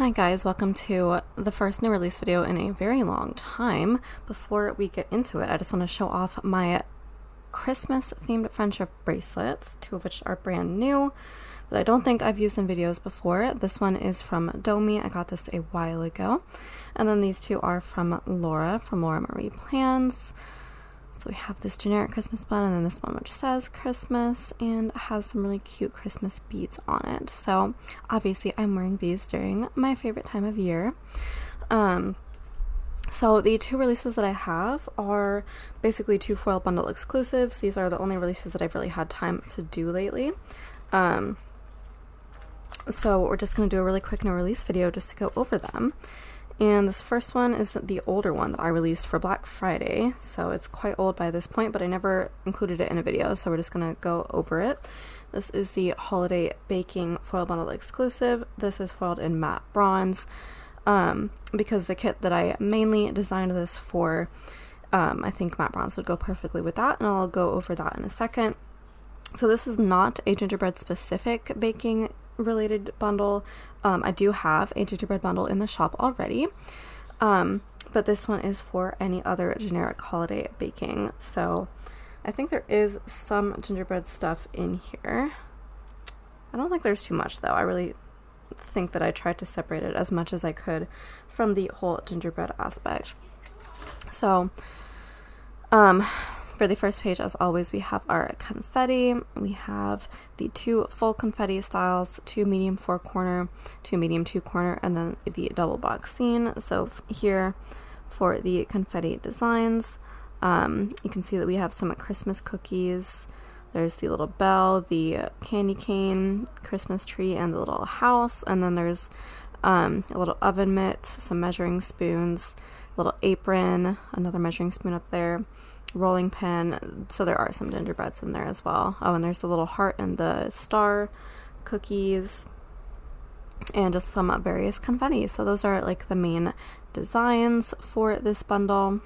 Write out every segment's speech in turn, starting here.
Hi guys, welcome to the first new release video in a very long time. Before we get into it, I just want to show off my Christmas themed friendship bracelets, two of which are brand new that I don't think I've used in videos before. This one is from Domi. I got this a while ago. And then these two are from Laura Marie Plans. So we have this generic Christmas one and then this one which says Christmas and has some really cute Christmas beads on it. So obviously I'm wearing these during my favorite time of year. So the two releases that I have are basically two foil bundle exclusives. These are the only releases that I've really had time to do lately. So we're just going to do a really quick new release video just to go over them. And this first one is the older one that I released for Black Friday, so it's quite old by this point, but I never included it in a video, so we're just going to go over it. This is the Holiday Baking Foil Bundle Exclusive. This is foiled in matte bronze, because the kit that I mainly designed this for, I think matte bronze would go perfectly with that, and I'll go over that in a second. So this is not a gingerbread specific baking related bundle. I do have a gingerbread bundle in the shop already, but this one is for any other generic holiday baking. So I think there is some gingerbread stuff in here. I don't think there's too much though. I really think that I tried to separate it as much as I could from the whole gingerbread aspect. So for the first page, as always, we have our confetti. We have the two full confetti styles, two medium 4-corner, two medium 2-corner, and then the double box scene. So here for the confetti designs, you can see that we have some Christmas cookies. There's the little bell, the candy cane, Christmas tree, and the little house. And then there's a little oven mitt, some measuring spoons, a little apron, another measuring spoon up there, rolling pin. So there are some gingerbreads in there as well. Oh, and there's the little heart and the star cookies and just some various confetti. So those are like the main designs for this bundle.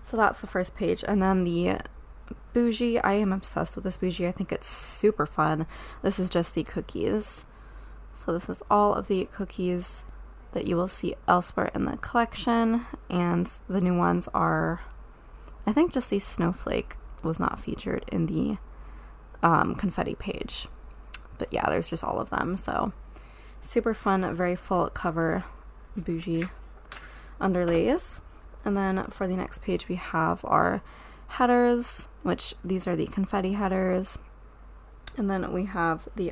So that's the first page. And then the bougie, I am obsessed with this bougie. I think it's super fun. This is just the cookies. So this is all of the cookies that you will see elsewhere in the collection, and the new ones are, I think just the snowflake was not featured in the confetti page. But yeah, there's just all of them. So super fun, very full cover bougie underlays. And then for the next page, we have our headers, which these are the confetti headers. And then we have the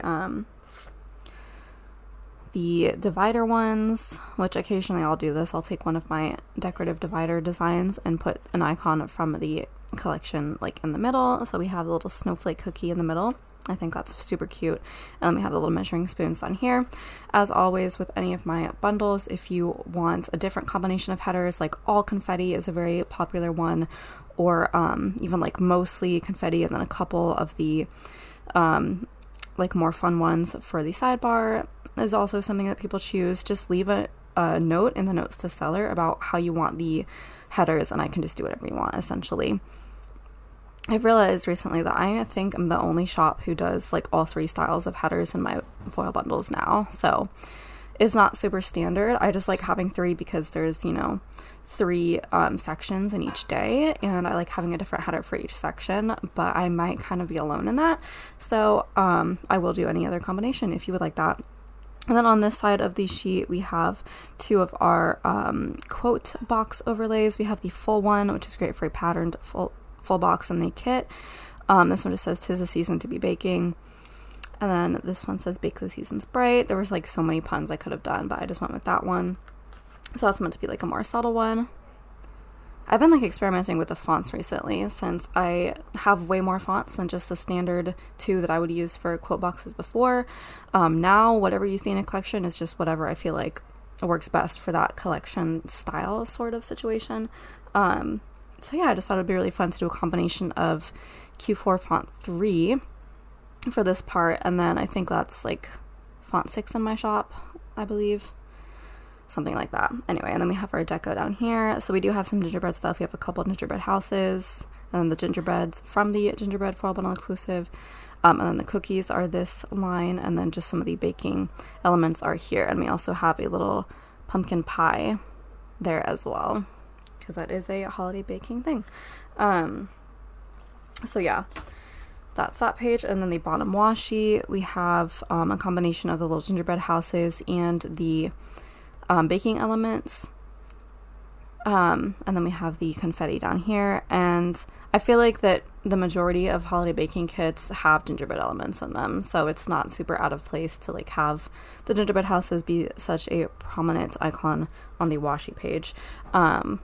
divider ones, which occasionally I'll do this. I'll take one of my decorative divider designs and put an icon from the collection like in the middle. So we have the little snowflake cookie in the middle. I think that's super cute. And then we have the little measuring spoons on here. As always with any of my bundles, if you want a different combination of headers, like all confetti is a very popular one, or even like mostly confetti and then a couple of the like more fun ones for the sidebar is also something that people choose. Just leave a note in the notes to seller about how you want the headers, and I can just do whatever you want essentially. I've realized recently that I think I'm the only shop who does like all three styles of headers in my foil bundles now. So it's not super standard. I just like having three because there's, you know, three sections in each day, and I like having a different header for each section, but I might kind of be alone in that. So I will do any other combination if you would like that. And then on this side of the sheet, we have two of our quote box overlays. We have the full one, which is great for a patterned full box in the kit. This one just says, "'Tis the season to be baking." And then this one says, "Bake the season's bright." There was like so many puns I could have done, but I just went with that one. So that's meant to be like a more subtle one. I've been like experimenting with the fonts recently, since I have way more fonts than just the standard two that I would use for quote boxes before. Now whatever you see in a collection is just whatever I feel like works best for that collection style sort of situation. So yeah, I just thought it'd be really fun to do a combination of Q4 font 3 for this part, and then I think that's like font 6 in my shop, I believe. Something like that. Anyway, and then we have our deco down here. So we do have some gingerbread stuff. We have a couple of gingerbread houses, and then the gingerbreads from the gingerbread foil bundle exclusive. And then the cookies are this line, and then just some of the baking elements are here. And we also have a little pumpkin pie there as well, because that is a holiday baking thing. So yeah, that's that page. And then the bottom washi, we have a combination of the little gingerbread houses and the baking elements. And then we have the confetti down here, and I feel like that the majority of holiday baking kits have gingerbread elements in them, so it's not super out of place to like have the gingerbread houses be such a prominent icon on the washi page. And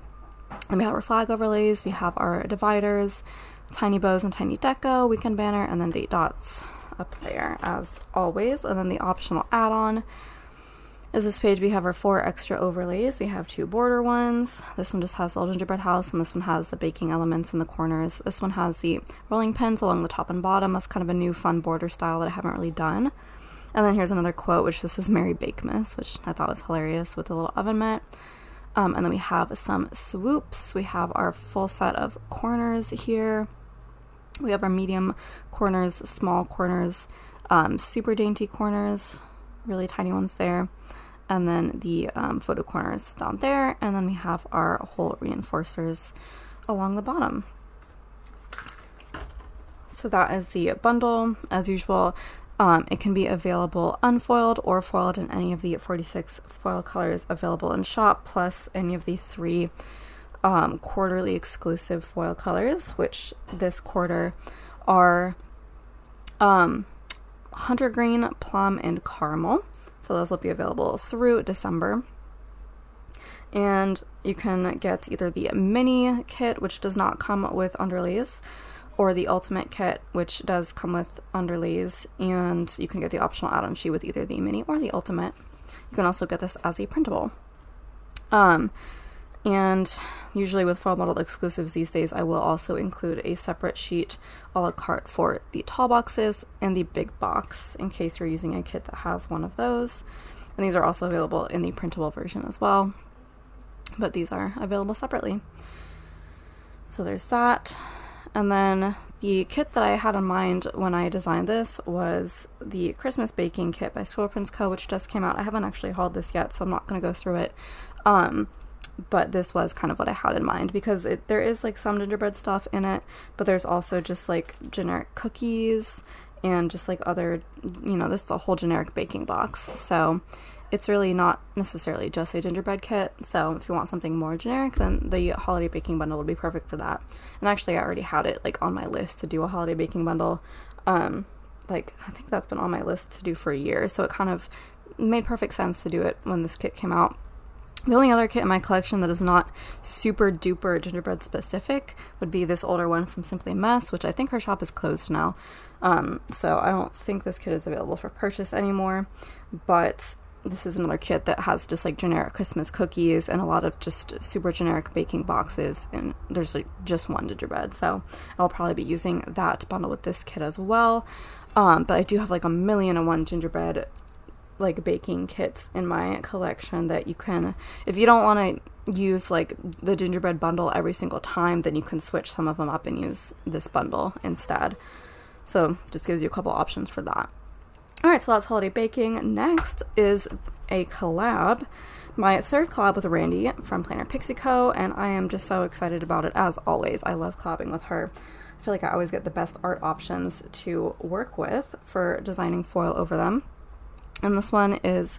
we have our flag overlays, we have our dividers, tiny bows and tiny deco, weekend banner, and then date dots up there as always. And then the optional add-on is this page. We have our 4 extra overlays. We have 2 border ones. This one just has the little gingerbread house, and this one has the baking elements in the corners. This one has the rolling pins along the top and bottom. That's kind of a new fun border style that I haven't really done. And then here's another quote, which this is Merry Bakemas, which I thought was hilarious with the little oven mitt. And then we have some swoops. We have our full set of corners here. We have our medium corners, small corners, super dainty corners, really tiny ones there, and then the photo corners down there, and then we have our hole reinforcers along the bottom. So that is the bundle. As usual, it can be available unfoiled or foiled in any of the 46 foil colors available in shop, plus any of the 3 quarterly exclusive foil colors, which this quarter are Hunter Green, Plum, and Caramel. So those will be available through December. And you can get either the mini kit, which does not come with underlays, or the ultimate kit, which does come with underlays, and you can get the optional add-on sheet with either the mini or the ultimate. You can also get this as a printable. And usually with foil bundle exclusives these days, I will also include a separate sheet a la carte for the tall boxes and the big box, in case you're using a kit that has one of those. And these are also available in the printable version as well, but these are available separately. So there's that. And then the kit that I had in mind when I designed this was the Christmas baking kit by Squirrel Prince Co., which just came out. I haven't actually hauled this yet, so I'm not going to go through it. But this was kind of what I had in mind, because there is like some gingerbread stuff in it, but there's also just like generic cookies and just like other, this is a whole generic baking box. So it's really not necessarily just a gingerbread kit. So if you want something more generic, then the holiday baking bundle would be perfect for that. And actually I already had it like on my list to do a holiday baking bundle. I think that's been on my list to do for a year. So it kind of made perfect sense to do it when this kit came out. The only other kit in my collection that is not super duper gingerbread specific would be this older one from Simply Mess, which I think her shop is closed now. So I don't think this kit is available for purchase anymore, but this is another kit that has just like generic Christmas cookies and a lot of just super generic baking boxes, and there's like just one gingerbread. So I'll probably be using that bundle with this kit as well. But I do have like 1,000,001 gingerbread like baking kits in my collection that you can, if you don't want to use like the gingerbread bundle every single time, then you can switch some of them up and use this bundle instead. So just gives you a couple options for that. Alright, so that's holiday baking. Next is a collab, my 3rd collab with Randy from Planner Pixie Co., and I am just so excited about it as always. I love collabing with her. I feel like I always get the best art options to work with for designing foil over them. And this one is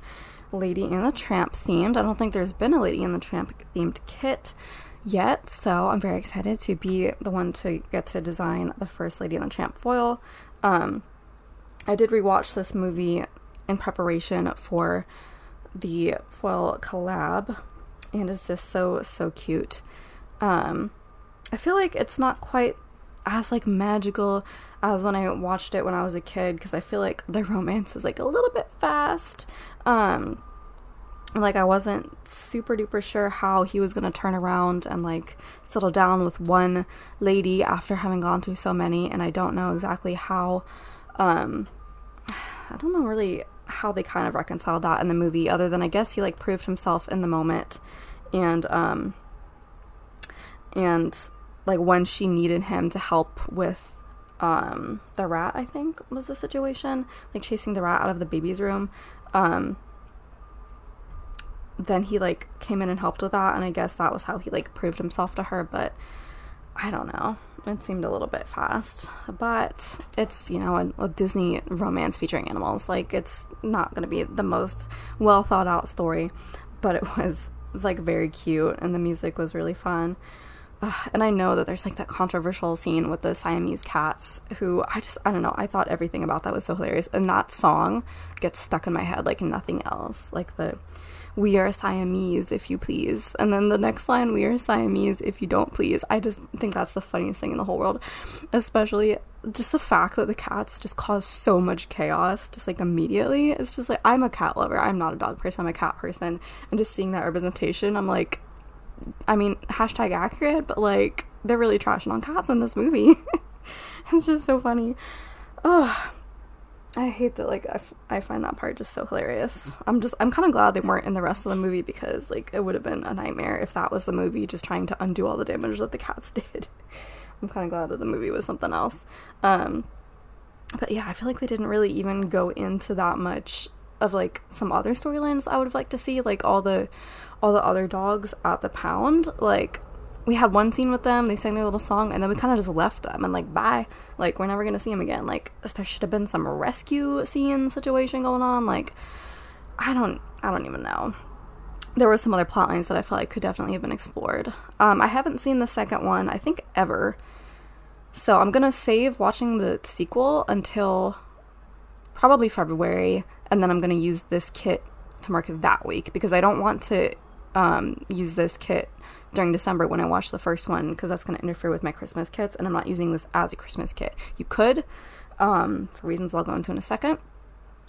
Lady and the Tramp themed. I don't think there's been a Lady and the Tramp themed kit yet, so I'm very excited to be the one to get to design the first Lady and the Tramp foil. I did rewatch this movie in preparation for the foil collab, and it's just so cute. I feel like it's not quite as like magical as when I watched it when I was a kid, because I feel like the romance is like a little bit fast. Like I wasn't super duper sure how he was gonna turn around and like settle down with one lady after having gone through so many, and I don't know exactly how I don't know really how they kind of reconciled that in the movie, other than I guess he like proved himself in the moment, and like when she needed him to help with the rat, I think was the situation, like chasing the rat out of the baby's room. Then he like came in and helped with that, and I guess that was how he like proved himself to her, but I don't know, it seemed a little bit fast. But it's, you know, a Disney romance featuring animals, like it's not gonna be the most well thought out story, but it was like very cute, and the music was really fun. And I know that there's like that controversial scene with the Siamese cats, who I don't know, I thought everything about that was so hilarious, and that song gets stuck in my head like nothing else, like the "We are Siamese if you please," and then the next line, "We are Siamese if you don't please." I just think that's the funniest thing in the whole world, especially just the fact that the cats just cause so much chaos just like immediately. It's just like, I'm a cat lover, I'm not a dog person, I'm a cat person, and just seeing that representation, I'm like, I mean, hashtag accurate, but like they're really trashing on cats in this movie. It's just so funny. Oh, I hate that, like, I find that part just so hilarious. I'm kind of glad they weren't in the rest of the movie, because, like, it would have been a nightmare if that was the movie, just trying to undo all the damage that the cats did. I'm kind of glad that the movie was something else. But yeah, I feel like they didn't really even go into that much of, like, some other storylines I would have liked to see, like, all the other dogs at the pound. Like, we had one scene with them, they sang their little song, and then we kind of just left them, and like, bye, like, we're never gonna see them again. Like, there should have been some rescue scene situation going on. Like, I don't even know. There were some other plot lines that I felt like could definitely have been explored. I haven't seen the second one, I think, ever, so I'm gonna save watching the sequel until probably February, and then I'm gonna use this kit to mark that week, because I don't want to use this kit during December when I watch the first one, because that's going to interfere with my Christmas kits, and I'm not using this as a Christmas kit. You could, for reasons I'll go into in a second,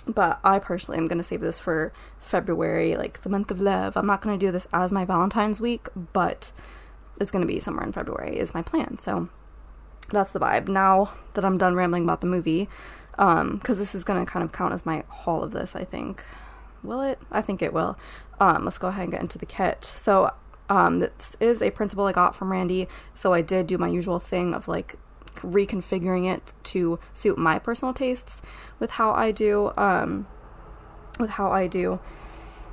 but I personally am going to save this for February, like the month of love. I'm not going to do this as my Valentine's week, but it's going to be somewhere in February is my plan. So that's the vibe. Now that I'm done rambling about the movie, because this is going to kind of count as my haul of this, I think. Will it? I think it will. Let's go ahead and get into the kit. So this is a printable I got from Randy, so I did do my usual thing of like reconfiguring it to suit my personal tastes with how I do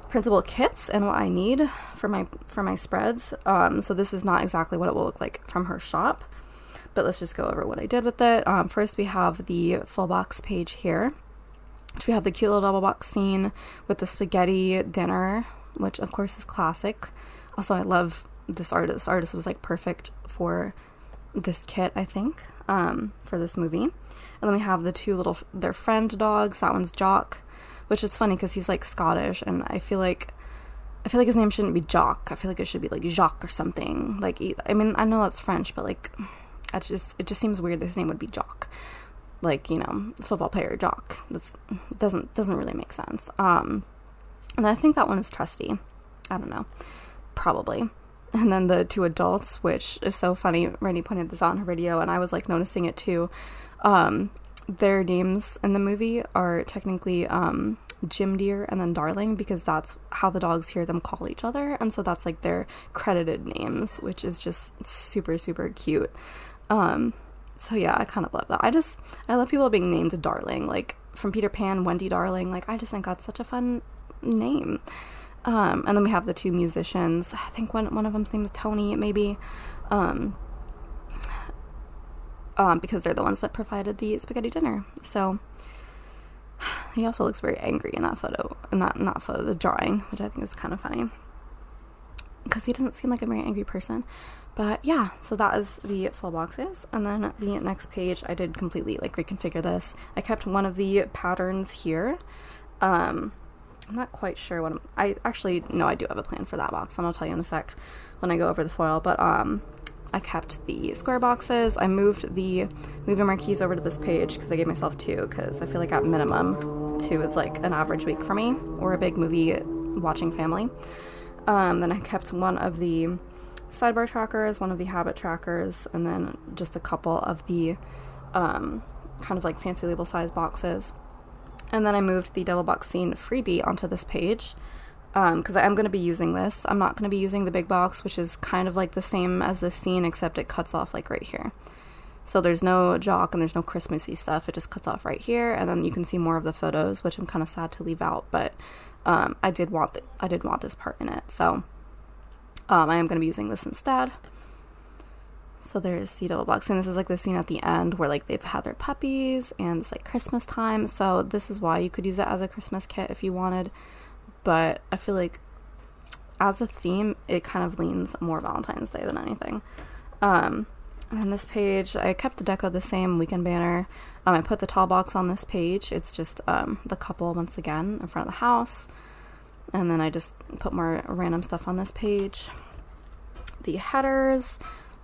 printable kits and what I need for my spreads. So this is not exactly what it will look like from her shop, but let's just go over what I did with it. First, we have the full box page here, which we have the cute little double box scene with the spaghetti dinner, which of course is classic. Also, I love this artist. This artist was like perfect for this kit, I think, for this movie. And then we have the two their friend dogs. That one's Jock, which is funny because he's like Scottish, and I feel like his name shouldn't be Jock. I feel like it should be like Jacques or something. Like, I mean, I know that's French, but like, it just seems weird that his name would be Jock. Like, you know, football player Jock. This doesn't really make sense. And I think that one is Trusty. I don't know. Probably. And then the two adults, which is so funny. Randy pointed this out in her video, and I was like noticing it too. Their names in the movie are technically Jim Deer and then Darling, because that's how the dogs hear them call each other, and so that's like their credited names, which is just super, super cute. So yeah, I kind of love that. I love people being named Darling, like from Peter Pan, Wendy Darling. Like, I just think that's such a fun name. And then we have the two musicians. I think one of them's name is Tony, maybe, because they're the ones that provided the spaghetti dinner. So he also looks very angry in that photo, the drawing, which I think is kind of funny, because he doesn't seem like a very angry person. But yeah, so that is the full boxes. And then the next page, I did completely like reconfigure this. I kept one of the patterns here. I'm not quite sure what I do have a plan for that box, and I'll tell you in a sec when I go over the foil. But I kept the square boxes. I moved the movie marquees over to this page because I gave myself 2, because I feel like at minimum 2 is like an average week for me, or a big movie watching family. Then I kept one of the sidebar trackers, one of the habit trackers, and then just a couple of the kind of like fancy label size boxes. And then I moved the double box scene freebie onto this page, because I am going to be using this. I'm not going to be using the big box, which is kind of like the same as this scene, except it cuts off like right here. So there's no jock and there's no Christmassy stuff. It just cuts off right here, and then you can see more of the photos, which I'm kind of sad to leave out, but I did want this part in it, so I am going to be using this instead. So there's the double box, and this is like the scene at the end where like they've had their puppies and it's like Christmas time, so this is why you could use it as a Christmas kit if you wanted, but I feel like as a theme it kind of leans more Valentine's Day than anything. And then this page, I kept the deco the same, weekend banner. I put the tall box on this page. It's just the couple once again in front of the house. And then I just put more random stuff on this page. The headers,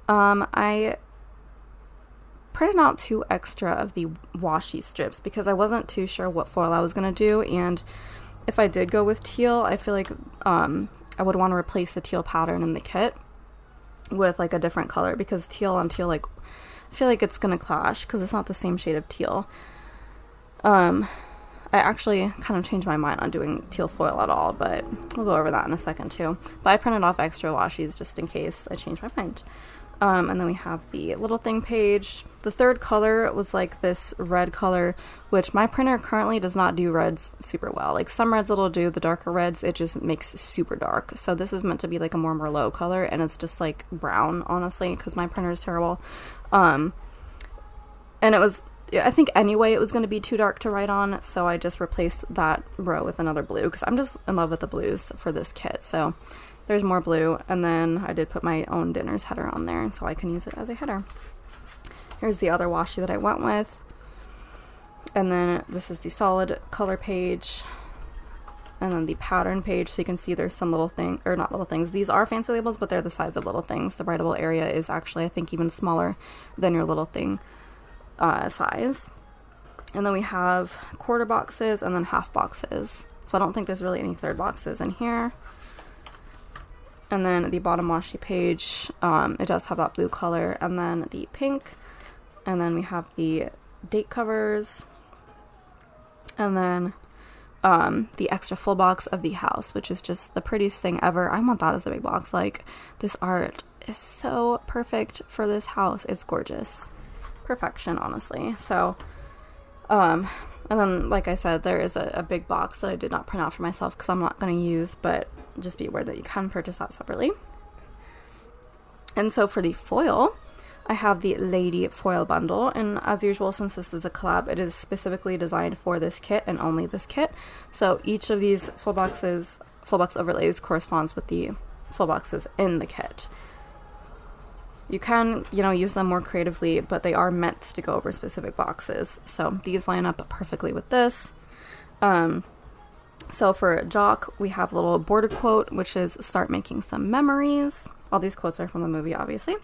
I printed out 2 extra of the washi strips because I wasn't too sure what foil I was going to do. And if I did go with teal, I feel like I would want to replace the teal pattern in the kit with like a different color, because teal on teal, like I feel like it's gonna clash because it's not the same shade of teal. I actually kind of changed my mind on doing teal foil at all, but we'll go over that in a second too. But I printed off extra washies just in case I change my mind. And then we have the little thing page. The third color was like this red color, which my printer currently does not do reds super well. Like some reds it'll do, the darker reds it just makes super dark. So this is meant to be like a more Merlot color, and it's just like brown, honestly, because my printer is terrible. And it was, I think anyway it was going to be too dark to write on, so I just replaced that row with another blue because I'm just in love with the blues for this kit. So there's more blue, and then I did put my own dinner's header on there so I can use it as a header. Here's the other washi that I went with, and then this is the solid color page, and then the pattern page, so you can see there's some little thing, or not little things, these are fancy labels, but they're the size of little things. The writable area is actually, I think, even smaller than your little thing size. And then we have quarter boxes and then half boxes, so I don't think there's really any third boxes in here. And then the bottom washi page, it does have that blue color, and then the pink, and then we have the date covers, and then the extra full box of the house, which is just the prettiest thing ever. I want that as a big box. Like, this art is so perfect for this house. It's gorgeous. Perfection, honestly. So, and then, like I said, there is a big box that I did not print out for myself because I'm not going to use, but just be aware that you can purchase that separately. And so for the foil, I have the Lady Foil Bundle, and as usual, since this is a collab, it is specifically designed for this kit and only this kit. So each of these full box overlays corresponds with the full boxes in the kit. You can, use them more creatively, but they are meant to go over specific boxes. So these line up perfectly with this. So for Jock, we have a little border quote, which is "Start making some memories." All these quotes are from the movie, obviously.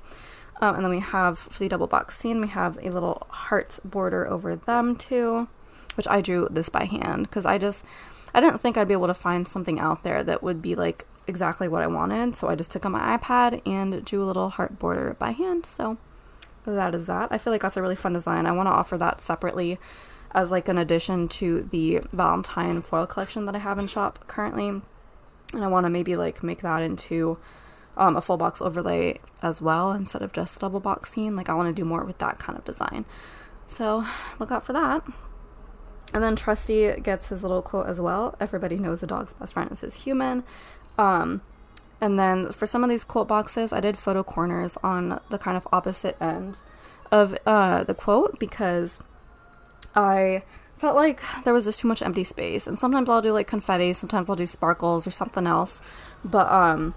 And then we have, for the double box scene, we have a little heart border over them too, which I drew this by hand because I didn't think I'd be able to find something out there that would be like exactly what I wanted. So I just took on my iPad and drew a little heart border by hand. So that is that. I feel like that's a really fun design. I want to offer that separately as like an addition to the Valentine foil collection that I have in shop currently. And I want to maybe like make that into a full box overlay as well instead of just a double box scene. Like I want to do more with that kind of design. So look out for that. And then Trusty gets his little quote as well. Everybody knows a dog's best friend is his human. And then for some of these quote boxes, I did photo corners on the kind of opposite end of the quote because I felt like there was just too much empty space. And sometimes I'll do like confetti, sometimes I'll do sparkles or something else. But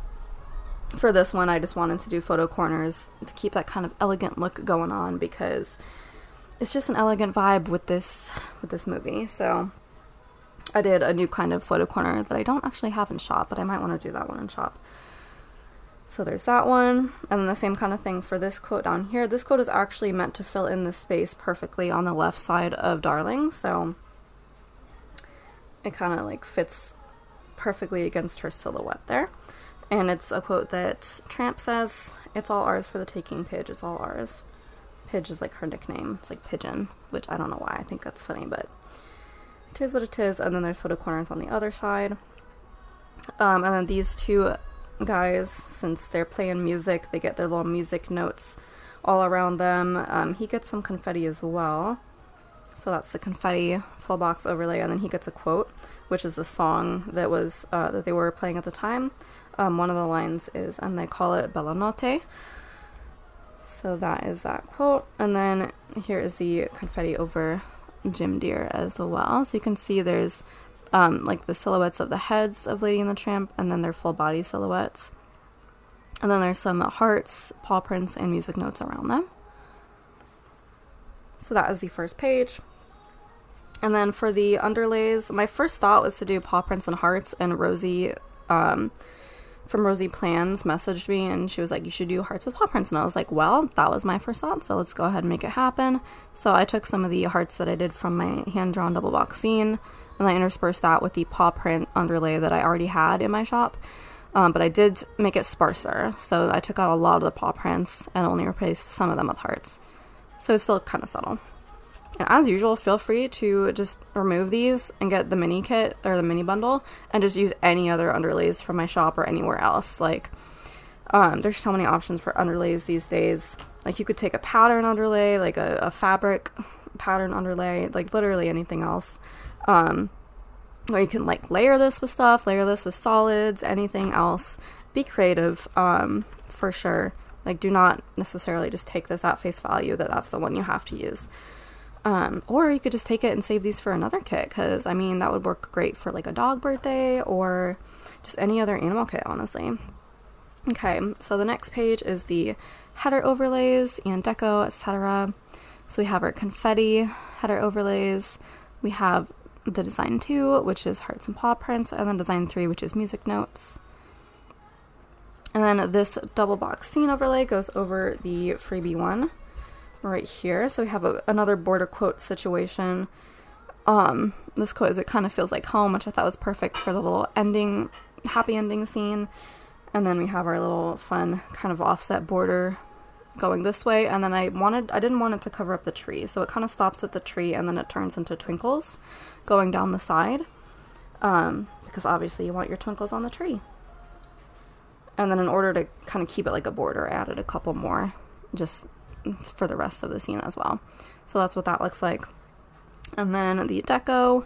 for this one, I just wanted to do photo corners to keep that kind of elegant look going on because it's just an elegant vibe with this movie. So I did a new kind of photo corner that I don't actually have in shop, but I might want to do that one in shop. So there's that one. And then the same kind of thing for this quote down here. This quote is actually meant to fill in the space perfectly on the left side of Darling. So it kind of like fits perfectly against her silhouette there. And it's a quote that Tramp says, "It's all ours for the taking, Pidge. It's all ours." Pidge is like her nickname. It's like Pigeon, which I don't know why. I think that's funny, but it is what it is. And then there's photo corners on the other side. And then these two guys, since they're playing music, they get their little music notes all around them. He gets some confetti as well. So that's the confetti full box overlay, and then he gets a quote, which is the song that was that they were playing at the time. One of the lines is, and they call it Bella Notte. So that is that quote. And then here is the confetti over Jim Deere as well. So you can see there's like the silhouettes of the heads of Lady and the Tramp, and then their full body silhouettes. And then there's some hearts, paw prints, and music notes around them. So that is the first page. And then for the underlays, my first thought was to do paw prints and hearts, and Rosie from Rosie Plans messaged me and she was like, you should do hearts with paw prints. And I was like, well, that was my first thought, so let's go ahead and make it happen. So I took some of the hearts that I did from my hand-drawn double box scene, and I interspersed that with the paw print underlay that I already had in my shop. But I did make it sparser, so I took out a lot of the paw prints and only replaced some of them with hearts. So it's still kind of subtle. And as usual, feel free to just remove these and get the mini kit or the mini bundle and just use any other underlays from my shop or anywhere else. Like, there's so many options for underlays these days. Like, you could take a pattern underlay, like a fabric pattern underlay, like literally anything else. Or you can like layer this with stuff, layer this with solids, anything else. Be creative, for sure. Like, do not necessarily just take this at face value that that's the one you have to use. Or you could just take it and save these for another kit, because, I mean, that would work great for, like, a dog birthday or just any other animal kit, honestly. Okay, so the next page is the header overlays and deco, etc. So we have our confetti header overlays. We have the design 2, which is hearts and paw prints, and then design 3, which is music notes. And then this double box scene overlay goes over the freebie 1. Right here. So we have another border quote situation. This quote is, it kind of feels like home, which I thought was perfect for the little ending, happy ending scene. And then we have our little fun kind of offset border going this way. And then I didn't want it to cover up the tree, so it kind of stops at the tree and then it turns into twinkles going down the side, because obviously you want your twinkles on the tree. And then in order to kind of keep it like a border, I added a couple more just for the rest of the scene as well. So that's what that looks like. And then the deco,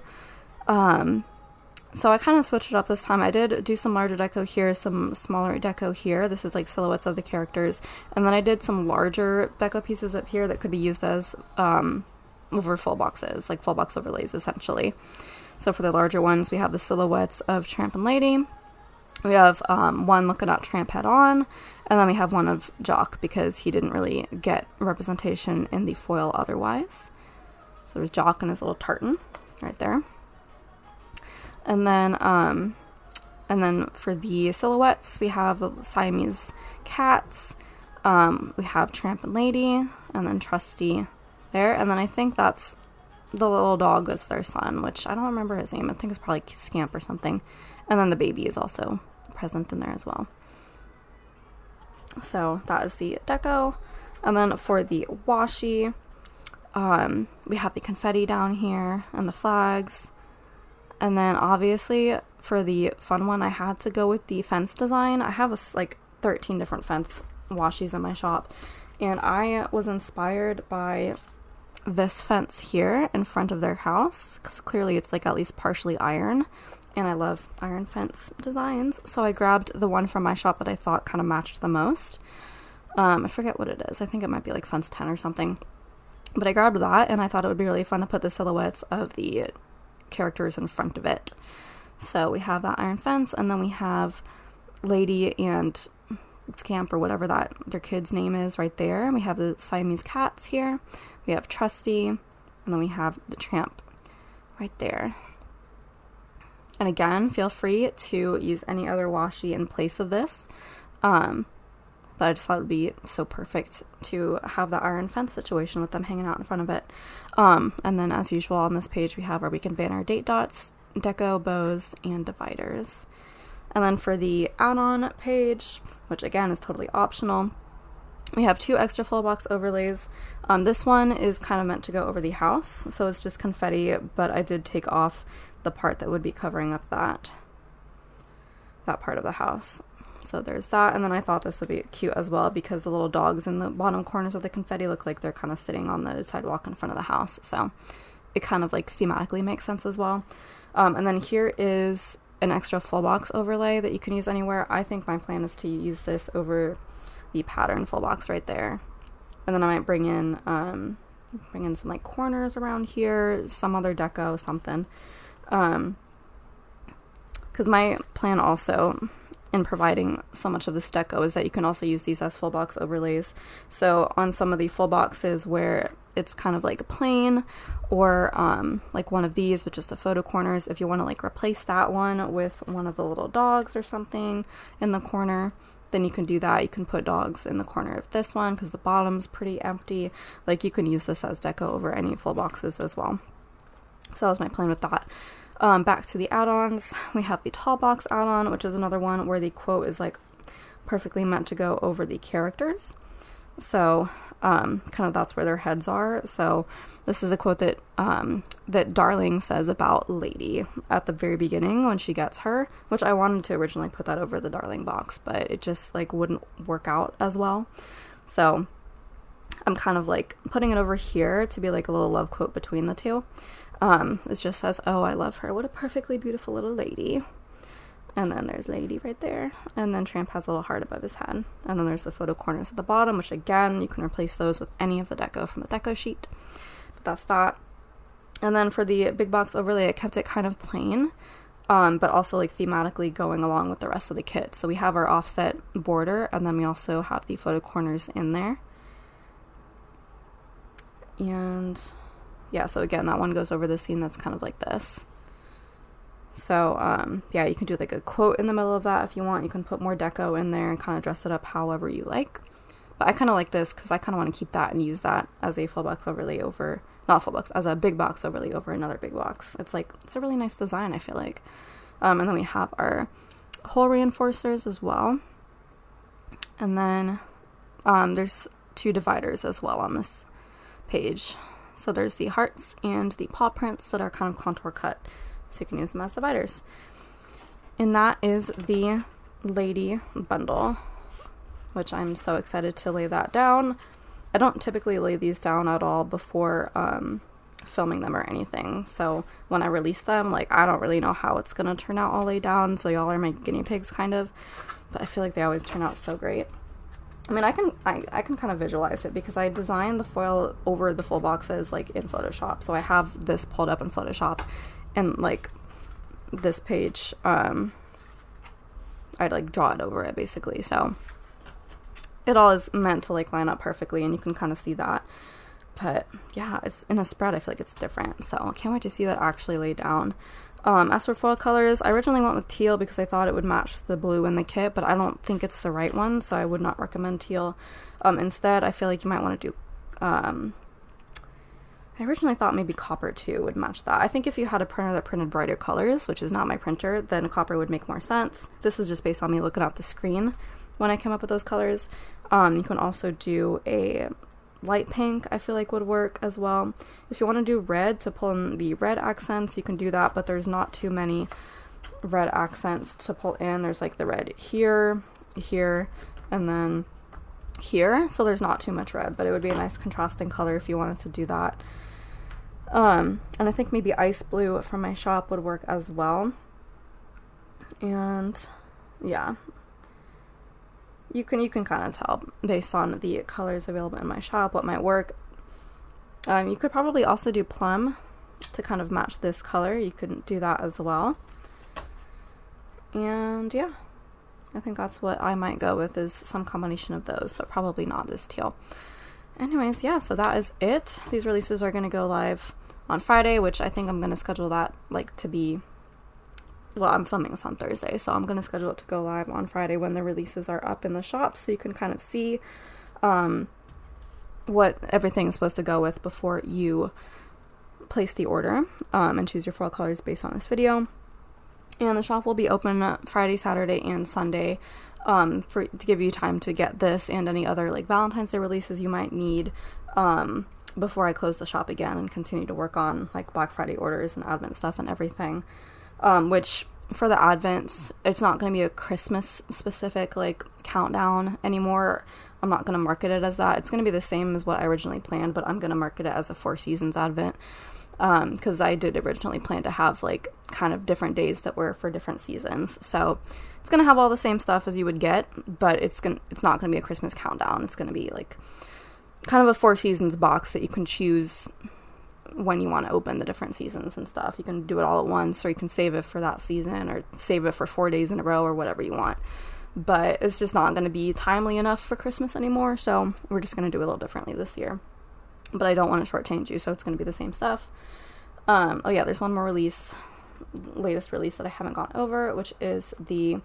so I kind of switched it up this time. I did do some larger deco here, some smaller deco here. This is like silhouettes of the characters. And then I did some larger deco pieces up here that could be used as over full boxes, like full box overlays essentially. So for the larger ones, we have the silhouettes of Tramp and Lady. We have one looking at Tramp head on, and then we have one of Jock because he didn't really get representation in the foil otherwise. So there's Jock and his little tartan right there. And then for the silhouettes, we have the Siamese cats. We have Tramp and Lady, and then Trusty there. And then I think that's the little dog that's their son, which I don't remember his name. I think it's probably Scamp or something. And then the baby is also present in there as well. So that is the deco. And then for the washi, we have the confetti down here and the flags. And then obviously for the fun one, I had to go with the fence design. I have like 13 different fence washis in my shop, and I was inspired by this fence here in front of their house, because clearly it's like at least partially iron, and I love iron fence designs. So I grabbed the one from my shop that I thought kind of matched the most. I forget what it is. I think it might be like fence 10 or something, but I grabbed that, and I thought it would be really fun to put the silhouettes of the characters in front of it. So we have that iron fence, and then we have Lady and Scamp or whatever that their kid's name is right there. We have the Siamese cats here. We have Trusty, and then we have the Tramp right there. And again, feel free to use any other washi in place of this. But I just thought it would be so perfect to have the iron fence situation with them hanging out in front of it. And then as usual on this page, we have where we can banner date dots, deco, bows, and dividers. And then for the add-on page, which again is totally optional, we have 2 extra full box overlays. This one is kind of meant to go over the house, so it's just confetti, but I did take off the part that would be covering up that. that part of the house. So there's that, and then I thought this would be cute as well because the little dogs in the bottom corners of the confetti look like they're kind of sitting on the sidewalk in front of the house, so it kind of like thematically makes sense as well. And then here is an extra full box overlay that you can use anywhere. I think my plan is to use this over the pattern full box right there, and then I might bring in some like corners around here, some other deco, something, because my plan also in providing so much of this deco is that you can also use these as full box overlays. So on some of the full boxes where it's kind of like plain, or like one of these with just the photo corners, if you want to like replace that one with one of the little dogs or something in the corner, then you can do that. You can put dogs in the corner of this one because the bottom's pretty empty. Like you can use this as deco over any full boxes as well. So that was my plan with that. Back to the add-ons, we have the tall box add-on, which is another one where the quote is like perfectly meant to go over the characters. So kind of that's where their heads are. So this is a quote that that Darling says about Lady at the very beginning when she gets her, which I wanted to originally put that over the Darling box, but it just like wouldn't work out as well. So I'm kind of like putting it over here to be like a little love quote between the two. It just says, "Oh, I love her. What a perfectly beautiful little lady." And then there's Lady right there. And then Tramp has a little heart above his head. And then there's the photo corners at the bottom, which again, you can replace those with any of the deco from the deco sheet. But that's that. And then for the big box overlay, I kept it kind of plain, but also like thematically going along with the rest of the kit. So we have our offset border, and then we also have the photo corners in there. And yeah, so again, that one goes over the scene that's kind of like this. So yeah, you can do like a quote in the middle of that if you want. You can put more deco in there and kind of dress it up however you like. But I kind of like this because I kind of want to keep that and use that as a full box overlay over, not full box, as a big box overlay over another big box. It's like, it's a really nice design, I feel like. And then we have our hole reinforcers as well. And then there's 2 dividers as well on this page. So there's the hearts and the paw prints that are kind of contour cut, so you can use them as dividers. And that is the Lady bundle, which I'm so excited to lay that down. I don't typically lay these down at all before filming them or anything, so when I release them, like, I don't really know how it's gonna turn out all laid down, so y'all are my guinea pigs kind of, but I feel like they always turn out so great. I mean, I can kind of visualize it because I designed the foil over the full boxes like in Photoshop. So I have this pulled up in Photoshop, and like this page, I'd like draw it over it basically. So it all is meant to like line up perfectly, and you can kind of see that. But yeah, it's in a spread. I feel like it's different. So I can't wait to see that actually laid down. As for foil colors, I originally went with teal because I thought it would match the blue in the kit, but I don't think it's the right one, so I would not recommend teal. Instead, I feel like you might want to do, I originally thought maybe copper too would match that. I think if you had a printer that printed brighter colors, which is not my printer, then copper would make more sense. This was just based on me looking at the screen when I came up with those colors. You can also do a light pink, I feel like would work as well. If you want to do red to pull in the red accents, you can do that, but there's not too many red accents to pull in. There's like the red here, here, and then here, so there's not too much red, but it would be a nice contrasting color if you wanted to do that. And I think maybe ice blue from my shop would work as well. And yeah, you can kind of tell based on the colors available in my shop what might work. You could probably also do plum to kind of match this color. You could do that as well. And yeah, I think that's what I might go with, is some combination of those, but probably not this teal. Anyways, yeah, so that is it. These releases are going to go live on Friday, which I think I'm going to schedule that like to be, well, I'm filming this on Thursday, so I'm going to schedule it to go live on Friday when the releases are up in the shop, so you can kind of see what everything's supposed to go with before you place the order, and choose your foil colors based on this video. And the shop will be open Friday, Saturday, and Sunday to give you time to get this and any other like Valentine's Day releases you might need before I close the shop again and continue to work on like Black Friday orders and advent stuff and everything. Which for the Advent, it's not going to be a Christmas specific like countdown anymore. I'm not going to market it as that. It's going to be the same as what I originally planned, but I'm going to market it as a 4 seasons Advent, because I did originally plan to have like kind of different days that were for different seasons. So it's going to have all the same stuff as you would get, but it's not going to be a Christmas countdown. It's going to be like kind of a 4 seasons box that you can choose when you want to open the different seasons and stuff. You can do it all at once, or you can save it for that season, or save it for 4 days in a row, or whatever you want. But it's just not going to be timely enough for Christmas anymore, so we're just going to do it a little differently this year. But I don't want to shortchange you, so it's going to be the same stuff. Oh yeah, there's one more latest release that I haven't gone over, which is the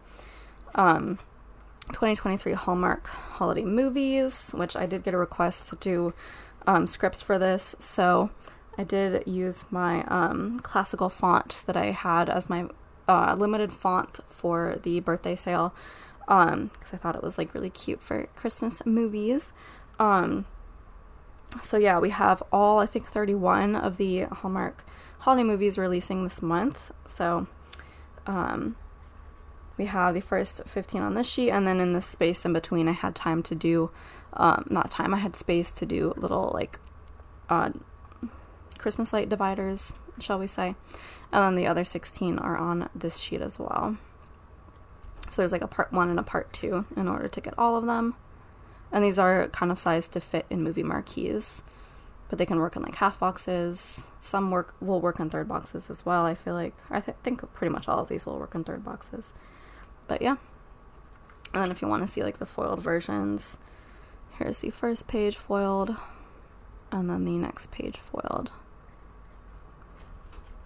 2023 Hallmark holiday movies, which I did get a request to do scripts for this, so I did use my classical font that I had as my limited font for the birthday sale, because I thought it was like really cute for Christmas movies. So yeah, we have all, I think, 31 of the Hallmark holiday movies releasing this month. So we have the first 15 on this sheet, and then in the space in between I had time to do I had space to do little like Christmas light dividers, shall we say, and then the other 16 are on this sheet as well. So there's like a part 1 and a part 2 in order to get all of them, and these are kind of sized to fit in movie marquees, but they can work in like half boxes. Some will work in third boxes as well. I feel like I think pretty much all of these will work in third boxes, but yeah. And then if you want to see like the foiled versions, here's the first page foiled, and then the next page foiled.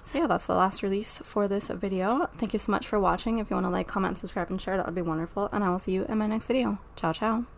So yeah, that's the last release for this video. Thank you so much for watching. If you want to like, comment, subscribe, and share, that would be wonderful. And I will see you in my next video. Ciao, ciao.